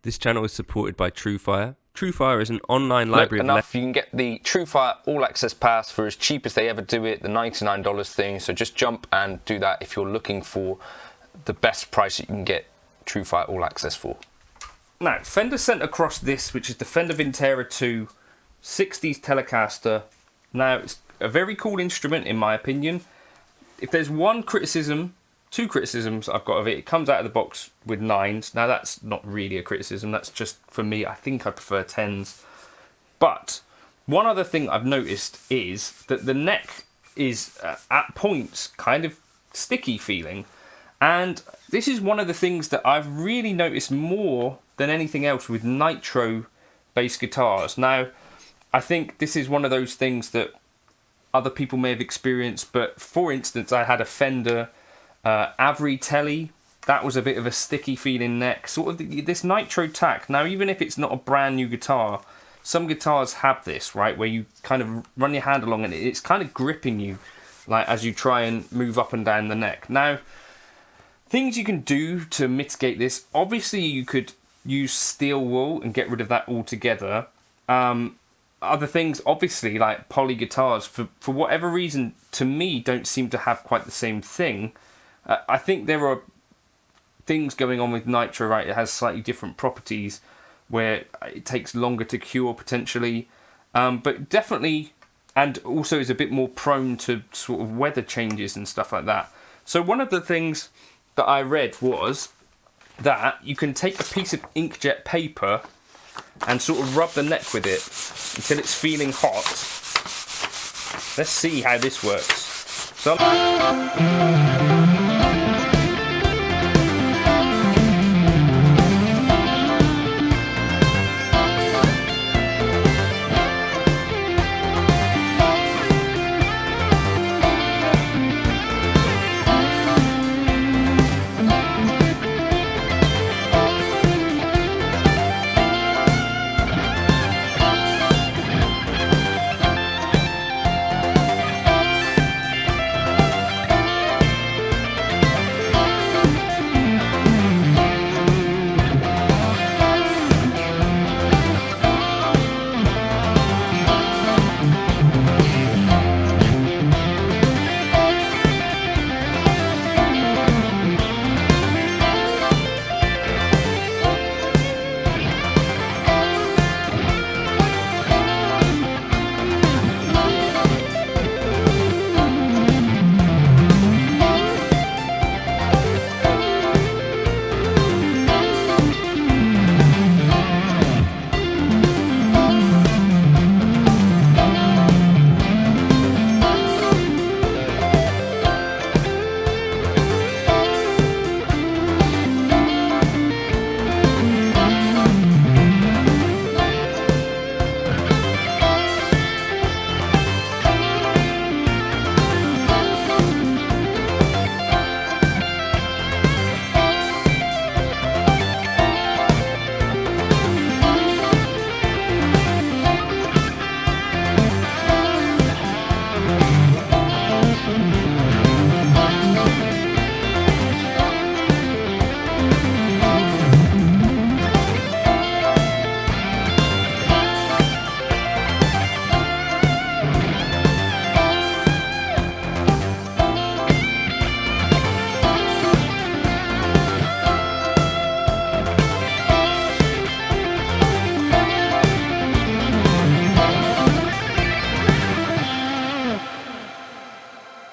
This channel is supported by Truefire. Truefire is an online library enough, you can get the Truefire All Access Pass for as cheap as they ever do it, the $99 thing. So just jump and do that if you're looking for the best price you can get Truefire All Access for. Now, Fender sent across this, which is the Fender Vintera 2 60s Telecaster. Now, it's a very cool instrument in my opinion. If there's two criticisms I've got of it, it comes out of the box with 9s. Now that's not really a criticism, that's just for me. I think I prefer 10s. But one other thing I've noticed is that the neck is at points kind of sticky feeling. And this is one of the things that I've really noticed more than anything else with Nitro bass guitars. Now, I think this is one of those things that other people may have experienced, but for instance, I had a Fender Avery Telly. That was a bit of a sticky feeling neck. Sort of this Nitro tack. Now, even if it's not a brand new guitar, some guitars have this, right? Where you kind of run your hand along and it's kind of gripping you, like as you try and move up and down the neck. Now, things you can do to mitigate this. Obviously, you could use steel wool and get rid of that altogether. Other things, obviously, like poly guitars, for whatever reason, to me, don't seem to have quite the same thing. I think there are things going on with Nitro, right? It has slightly different properties where it takes longer to cure potentially, but definitely, and also is a bit more prone to sort of weather changes and stuff like that. So one of the things that I read was that you can take a piece of inkjet paper and sort of rub the neck with it until it's feeling hot. Let's see how this works. So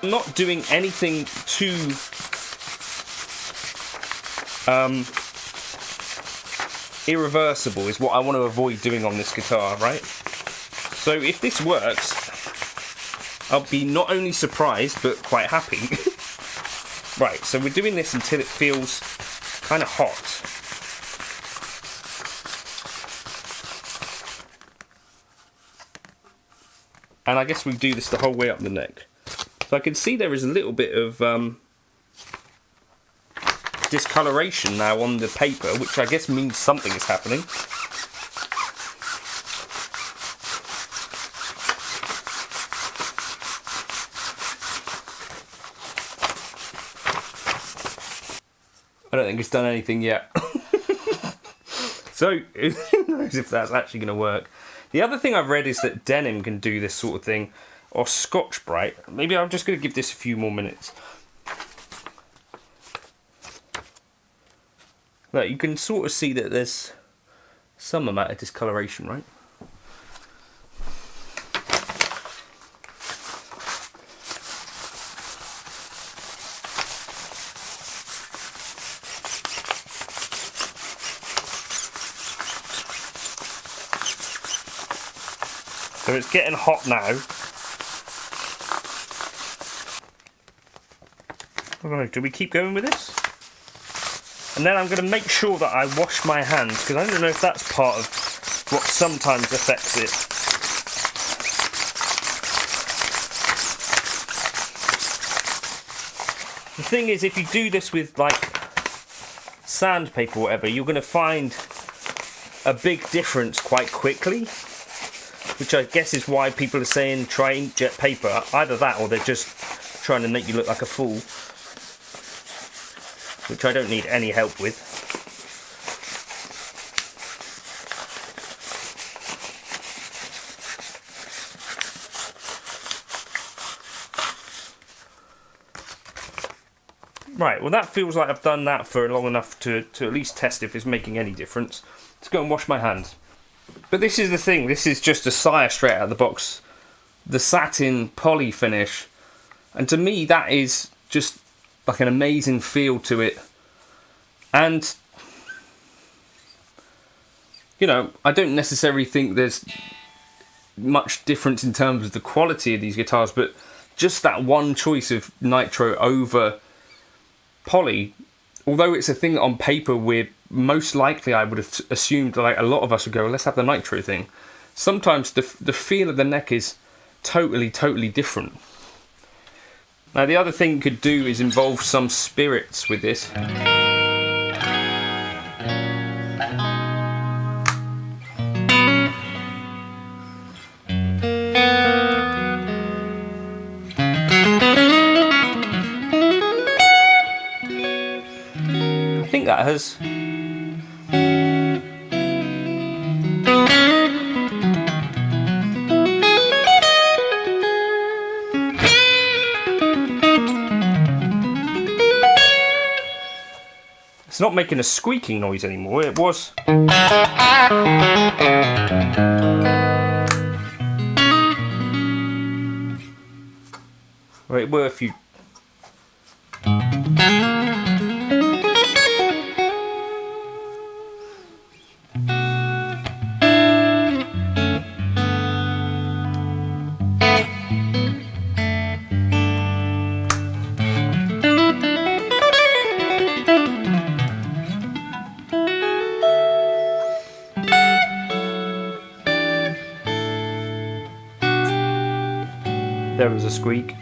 I'm not doing anything too irreversible is what I want to avoid doing on this guitar, right? So if this works, I'll be not only surprised but quite happy. Right, so we're doing this until it feels kind of hot. And I guess we do this the whole way up the neck. So I can see there is a little bit of discoloration now on the paper, which I guess means something is happening. I don't think it's done anything yet. So who knows if that's actually going to work. The other thing I've read is that denim can do this sort of thing, or Scotch-Brite. Maybe I'm just going to give this a few more minutes. Look, you can sort of see that there's some amount of discoloration, right? So it's getting hot now. Alright, do we keep going with this? And then I'm going to make sure that I wash my hands, because I don't know if that's part of what sometimes affects it. The thing is, if you do this with like sandpaper or whatever, you're going to find a big difference quite quickly. Which I guess is why people are saying try inkjet paper. Either that or they're just trying to make you look like a fool. Which I don't need any help with. Right, well that feels like I've done that for long enough to at least test if it's making any difference. Let's go and wash my hands. But this is the thing, this is just a sire straight out of the box. The satin poly finish. And to me that is just like an amazing feel to it. And, you know, I don't necessarily think there's much difference in terms of the quality of these guitars, but just that one choice of Nitro over poly, although it's a thing that on paper we're most likely, I would have assumed, like a lot of us would go, well, let's have the Nitro thing. Sometimes the feel of the neck is totally different. Now the other thing you could do is involve some spirits with this. I think that has... It's not making a squeaking noise anymore, it was. Well, it were a few. There was a squeak.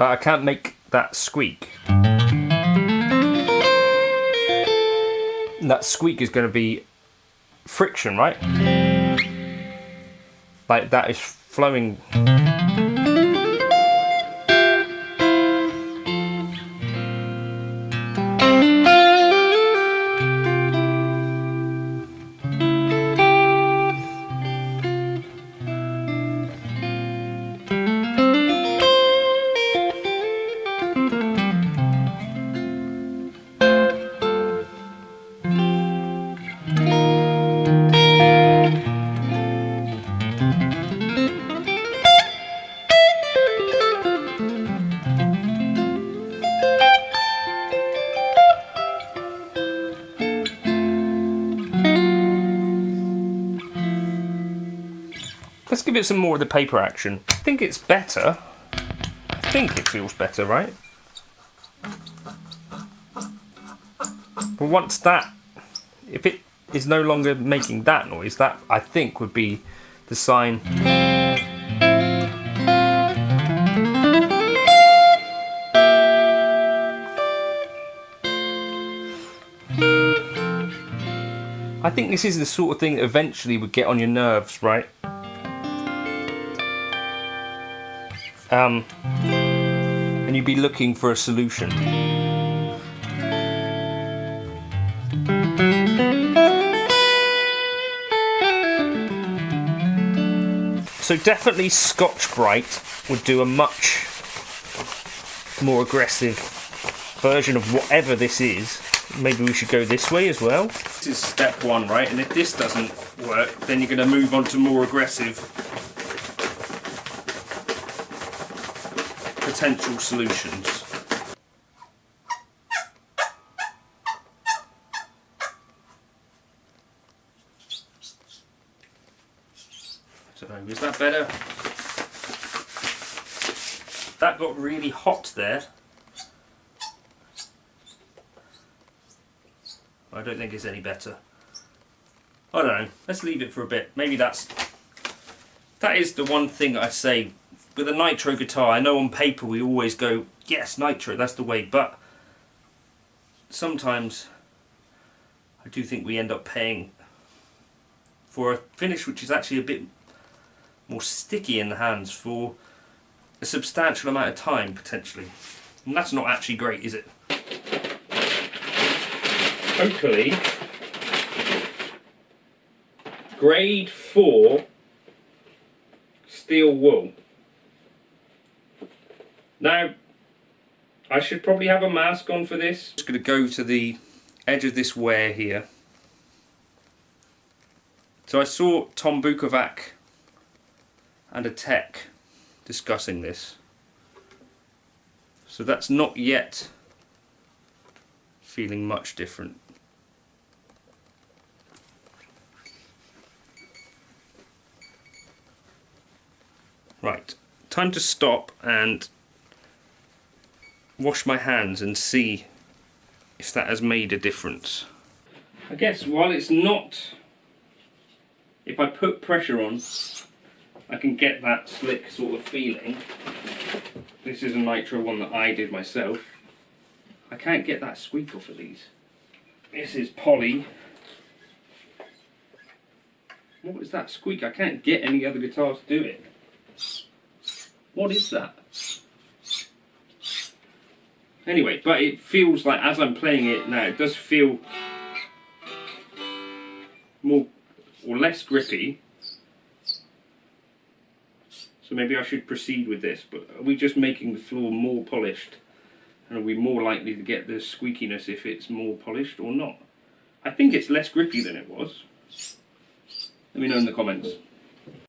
I can't make that squeak. That squeak is going to be friction, right? Like that is flowing. Let's give it some more of the paper action. I think it's better. I think it feels better, right? But once that, if it is no longer making that noise, that I think would be the sign. I think this is the sort of thing that eventually would get on your nerves, right? And you'd be looking for a solution. So definitely Scotch Brite would do a much more aggressive version of whatever this is. Maybe we should go this way as well. This is step one, right? And if this doesn't work, then you're going to move on to more aggressive potential solutions. So, is that better? That got really hot there. I don't think it's any better. I don't know. Let's leave it for a bit. Maybe that is the one thing I say with a Nitro guitar. I know on paper we always go, yes, Nitro, that's the way, but sometimes I do think we end up paying for a finish which is actually a bit more sticky in the hands for a substantial amount of time potentially. And that's not actually great, is it? Hopefully, grade 4 steel wool. Now, I should probably have a mask on for this. I'm just going to go to the edge of this wear here. So I saw Tom Bukovac and a tech discussing this. So that's not yet feeling much different. Right, time to stop and wash my hands and see if that has made a difference. I guess while it's not, if I put pressure on, I can get that slick sort of feeling. This is a Nitro one that I did myself. I can't get that squeak off of these. This is poly. What is that squeak? I can't get any other guitar to do it. What is that? Anyway, but it feels like as I'm playing it now, it does feel more or less grippy. So maybe I should proceed with this, but are we just making the floor more polished? And are we more likely to get the squeakiness if it's more polished or not? I think it's less grippy than it was. Let me know in the comments.